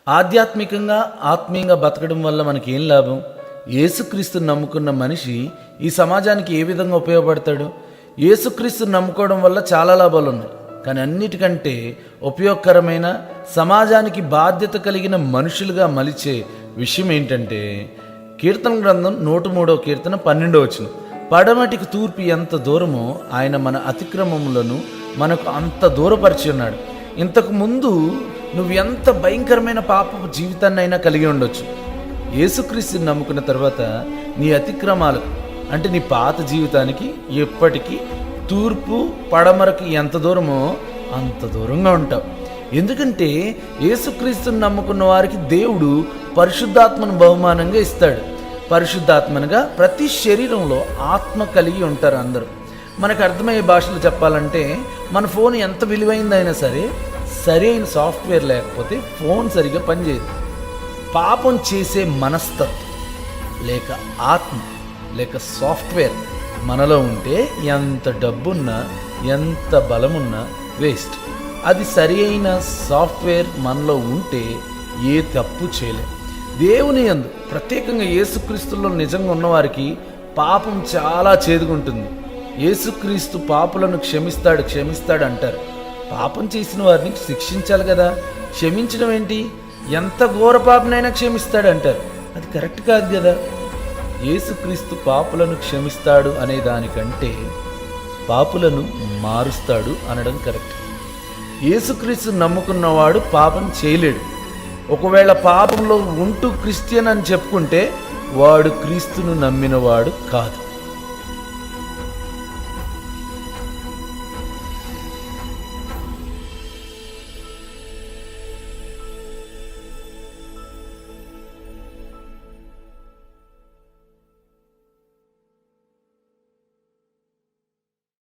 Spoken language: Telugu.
ఆధ్యాత్మికంగా ఆత్మీయంగా బతకడం వల్ల మనకి ఏం లాభం? యేసుక్రీస్తుని నమ్ముకున్న మనిషి ఈ సమాజానికి ఏ విధంగా ఉపయోగపడతాడు? యేసుక్రీస్తుని నమ్ముకోవడం వల్ల చాలా లాభాలు ఉన్నాయి. కానీ అన్నిటికంటే ఉపయోగకరమైన, సమాజానికి బాధ్యత కలిగిన మనుషులుగా మలిచే విషయం ఏంటంటే, కీర్తన గ్రంథం 103వ కీర్తన 12వ వచనం, పడమటికి తూర్పు ఎంత దూరమో ఆయన మన అతిక్రమములను మనకు అంత దూరపరిచి ఉన్నాడు. ఇంతకు ముందు నువ్వు ఎంత భయంకరమైన పాపపు జీవితాన్ని అయినా కలిగి ఉండొచ్చు. యేసుక్రీస్తుని నమ్ముకున్న తర్వాత నీ అతిక్రమాలకు, అంటే నీ పాత జీవితానికి ఎప్పటికీ తూర్పు పడమరకు ఎంత దూరమో అంత దూరంగా ఉంటావు. ఎందుకంటే యేసుక్రీస్తుని నమ్ముకున్న వారికి దేవుడు పరిశుద్ధాత్మను బహుమానంగా ఇస్తాడు. పరిశుద్ధాత్మనుగా ప్రతి శరీరంలో ఆత్మ కలిగి ఉంటారు అందరూ. మనకు అర్థమయ్యే భాషలో చెప్పాలంటే, మన ఫోన్ ఎంత విలువైందైనా సరే, సరైన సాఫ్ట్వేర్ లేకపోతే ఫోన్ సరిగా పనిచేయదు. పాపం చేసే మనస్తత్వం లేక ఆత్మ లేక సాఫ్ట్వేర్ మనలో ఉంటే ఎంత డబ్బున్నా ఎంత బలమున్నా వేస్ట్. అది సరి అయిన సాఫ్ట్వేర్ మనలో ఉంటే ఏ తప్పు చేయలేం. దేవుని యందు, ప్రత్యేకంగా యేసుక్రీస్తులో నిజంగా ఉన్నవారికి పాపం చాలా చేదుగుంటుంది. యేసుక్రీస్తు పాపులను క్షమిస్తాడు అంటారు. పాపం చేసిన వారిని శిక్షించాలి కదా, క్షమించడం ఏంటి? ఎంత ఘోర పాపనైనా క్షమిస్తాడు అంటారు. అది కరెక్ట్ కాదు కదా. యేసుక్రీస్తు పాపులను క్షమిస్తాడు అనే దానికంటే పాపులను మారుస్తాడు అనడం కరెక్ట్. యేసుక్రీస్తు నమ్ముకున్నవాడు పాపం చేయలేడు. ఒకవేళ పాపంలో ఉంటూ క్రిస్టియన్ అని చెప్పుకుంటే వాడు క్రీస్తును నమ్మినవాడు కాదు.